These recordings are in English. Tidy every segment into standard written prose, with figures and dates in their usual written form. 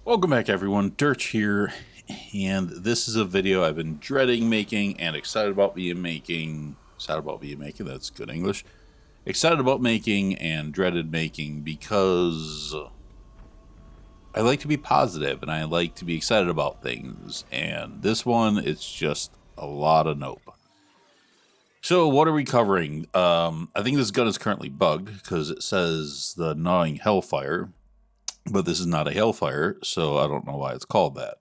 Welcome back everyone, Derch here, and this is a video I've been dreading making and excited about being making. That's good English. Excited about making and dreaded making because I like to be positive and I like to be excited about things, and this one, it's just a lot of nope. So what are we covering? I think this gun is currently bugged because it says the gnawing Hellfire. But this is not a Hellfire, so I don't know why it's called that.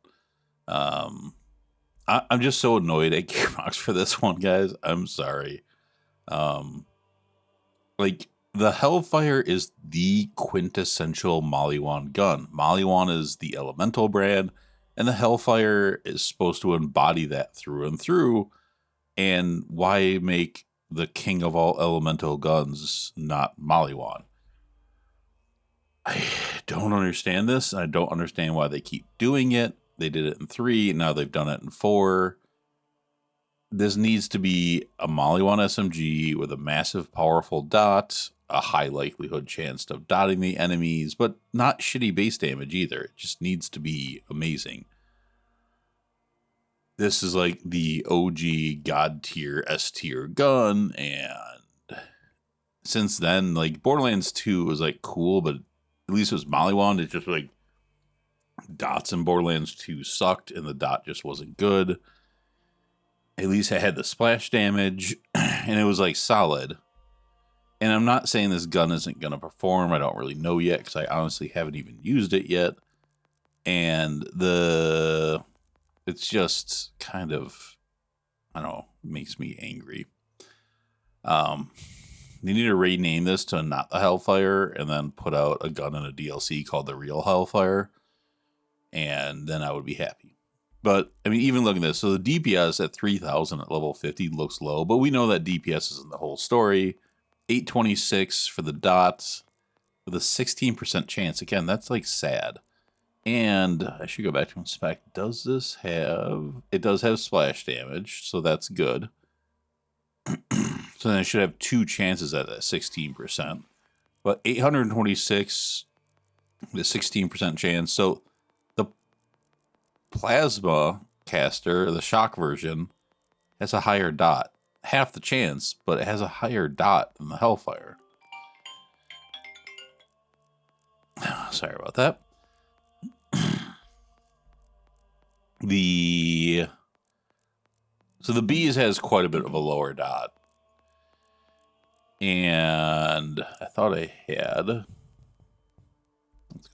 I'm just so annoyed at Gearbox for this one, guys. I'm sorry. Like, the Hellfire is the quintessential Maliwan gun. Maliwan is the elemental brand, and the Hellfire is supposed to embody that through and through. And why make the king of all elemental guns not Maliwan? I don't understand this. I don't understand why they keep doing it. They did it in 3. Now they've done it in 4. This needs to be a Maliwan SMG with a massive, powerful dot, a high likelihood chance of dotting the enemies, but not shitty base damage either. It just needs to be amazing. This is like the OG God tier, S tier gun, and since then, like, Borderlands 2 was like cool, but at least it was Maliwan. It just like dots in Borderlands 2 sucked and the dot just wasn't good. At least it had the splash damage and it was like solid. And I'm not saying this gun isn't going to perform. I don't really know yet because I honestly haven't even used it yet. And it's just kind of, I don't know, makes me angry. They need to rename this to not the Hellfire and then put out a gun in a DLC called the real Hellfire. And then I would be happy. But, I mean, even looking at this, so the DPS at 3,000 at level 50 looks low, but we know that DPS isn't the whole story. 826 for the dots with a 16% chance. Again, that's like sad. And I should go back to inspect. Does this have... It does have splash damage, so that's good. So then I should have 2 chances at that 16%. But 826, the 16% chance. So the plasma caster, the shock version, has a higher dot. Half the chance, but it has a higher dot than the Hellfire. Sorry about that. So the Bees has quite a bit of a lower dot. And I thought I had... Let's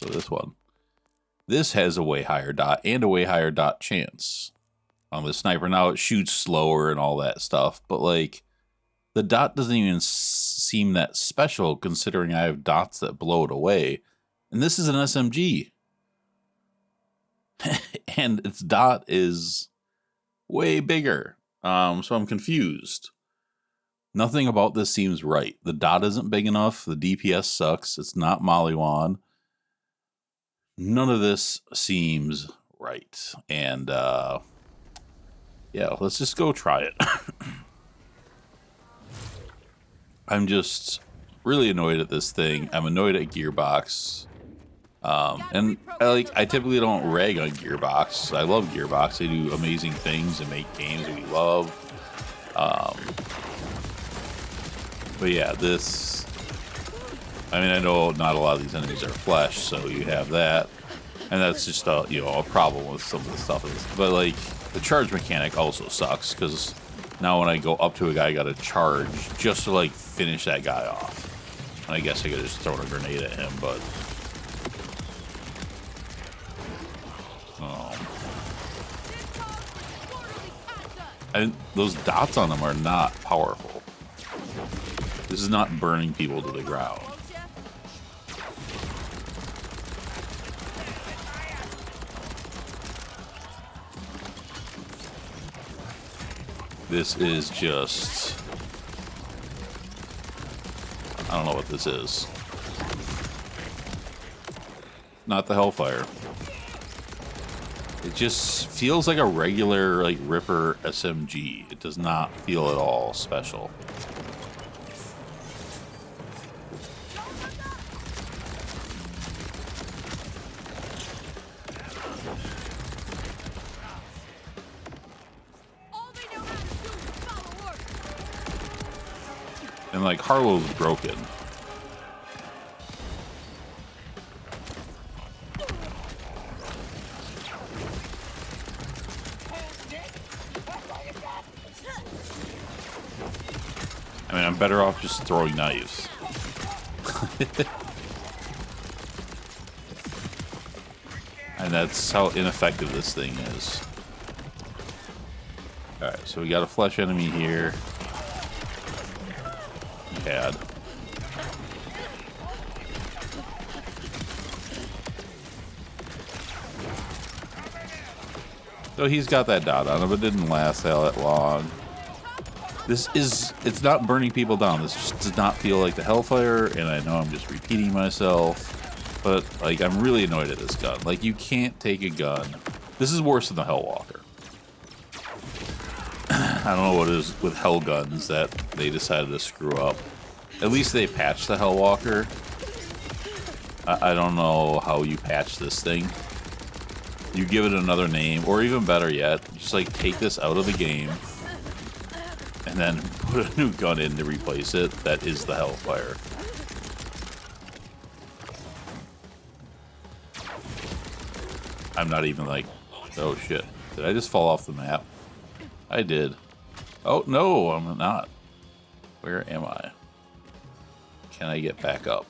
go this one. This has a way higher dot and a way higher dot chance on the sniper. Now it shoots slower and all that stuff, but like the dot doesn't even seem that special considering I have dots that blow it away. And this is an SMG. And its dot is way bigger. So I'm confused. Nothing about this seems right. The dot isn't big enough. The DPS sucks. It's not Maliwan. None of this seems right. And, yeah, let's just go try it. I'm just really annoyed at this thing. I'm annoyed at Gearbox. And I typically don't rag on Gearbox. I love Gearbox. They do amazing things and make games that we love. But yeah, this, I mean, I know not a lot of these enemies are flesh, so you have that. And that's just a, a problem with some of the stuff. But like, the charge mechanic also sucks, because now when I go up to a guy, I gotta charge just to like finish that guy off. And I guess I could just throw a grenade at him, but... And those dots on them are not powerful. This is not burning people to the ground. This is just... I don't know what this is. Not the Hellfire. It just feels like a regular, like, Ripper SMG. It does not feel at all special. And like Harlow's broken. I mean, I'm better off just throwing knives. And that's how ineffective this thing is. Alright, so we got a flesh enemy here. Bad. So he's got that dot on him, but it didn't last all that long. It's not burning people down. This just does not feel like the Hellfire, and I know I'm just repeating myself, but like I'm really annoyed at this gun. Like you can't take a gun. This is worse than the Hellwalker. I don't know what it is with Hell guns that they decided to screw up. At least they patched the Hellwalker. I don't know how you patch this thing. You give it another name, or even better yet, just like take this out of the game and then put a new gun in to replace it. That is the Hellfire. I'm not even like, oh shit. Did I just fall off the map? I did. Oh no, I'm not. Where am I? Can I get back up?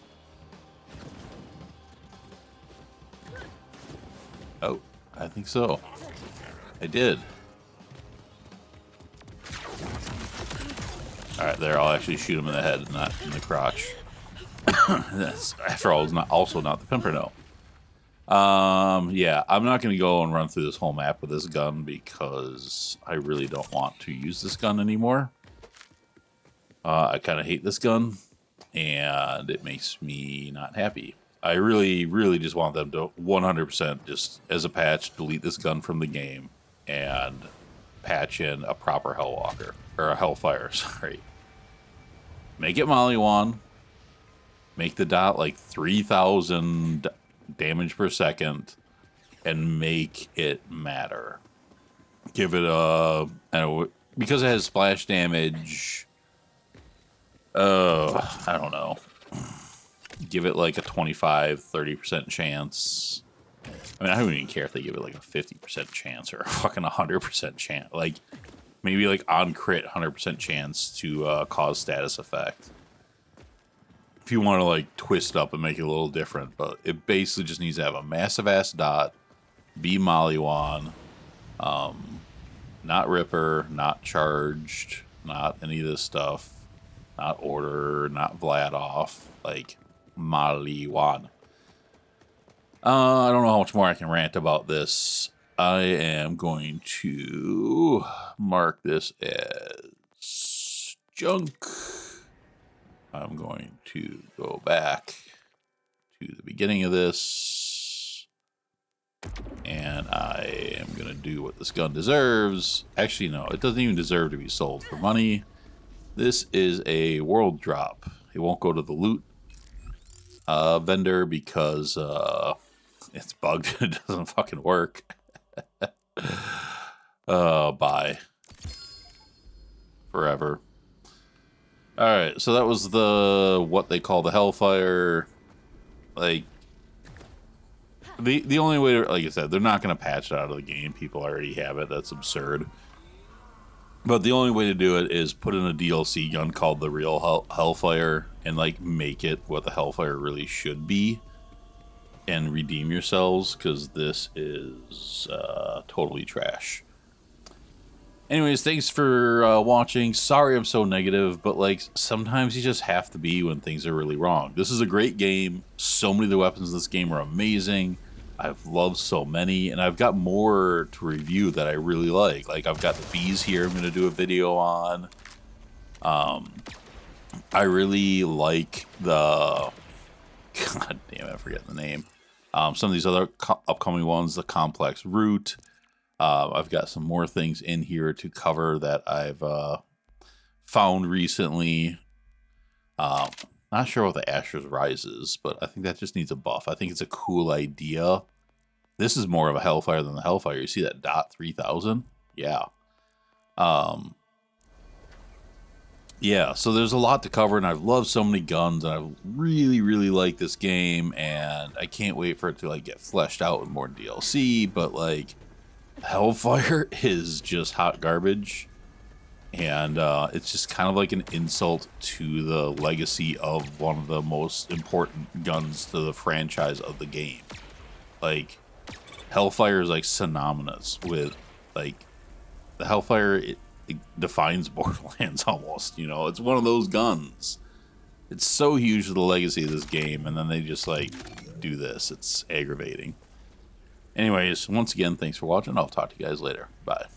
Oh, I think so. I did. Alright, there, I'll actually shoot him in the head, not in the crotch. That's, after all, it's also not the Pimpernel. Yeah, I'm not going to go and run through this whole map with this gun because I really don't want to use this gun anymore. I kind of hate this gun, and it makes me not happy. I really, really just want them to 100% just as a patch delete this gun from the game and patch in a proper Hellwalker, or a Hellfire, sorry. Make it Mollywan. Make the dot like 3,000 damage per second and make it matter. Give it a, because it has splash damage, I don't know. Give it like a 25-30% chance. I mean, I don't even care if they give it like a 50% chance or a fucking 100% chance. Like, maybe like on crit, 100% chance to cause status effect. If you want to like twist up and make it a little different, but it basically just needs to have a massive ass dot, be Mollywan, not Ripper, not Charged, not any of this stuff, not Order, not Vladoff, like Mollywan. I don't know how much more I can rant about this. I am going to mark this as junk. I'm going to go back to the beginning of this, and I am going to do what this gun deserves. Actually, no, it doesn't even deserve to be sold for money. This is a world drop. It won't go to the loot vendor because it's bugged. It doesn't fucking work. Bye. Forever. Alright, so that was the what they call the Hellfire. Like, the only way to, like I said, they're not going to patch it out of the game. People already have it. That's absurd. But the only way to do it is put in a DLC gun called the real Hellfire and like make it what the Hellfire really should be and redeem yourselves, because this is totally trash. Anyways, thanks for watching. Sorry I'm so negative, but like sometimes you just have to be when things are really wrong. This is a great game. So many of the weapons in this game are amazing. I've loved so many, and I've got more to review that I really like. Like I've got the bees here I'm going to do a video on. I really like the... God damn it, I forget the name. Some of these other upcoming ones, the Complex Root. I've got some more things in here to cover that I've found recently. Not sure what the Asher's Rise is, but I think that just needs a buff. I think it's a cool idea. This is more of a Hellfire than the Hellfire. You see that dot 3,000? Yeah. Yeah, so there's a lot to cover, and I've loved so many guns, and I really, really like this game, and I can't wait for it to like get fleshed out with more DLC. But like, Hellfire is just hot garbage, and it's just kind of like an insult to the legacy of one of the most important guns to the franchise of the game. Like, Hellfire is like synonymous with like the Hellfire. It defines Borderlands almost. You know, it's one of those guns. It's so huge to the legacy of this game, and then they just like do this. It's aggravating. Anyways, once again, thanks for watching. I'll talk to you guys later. Bye.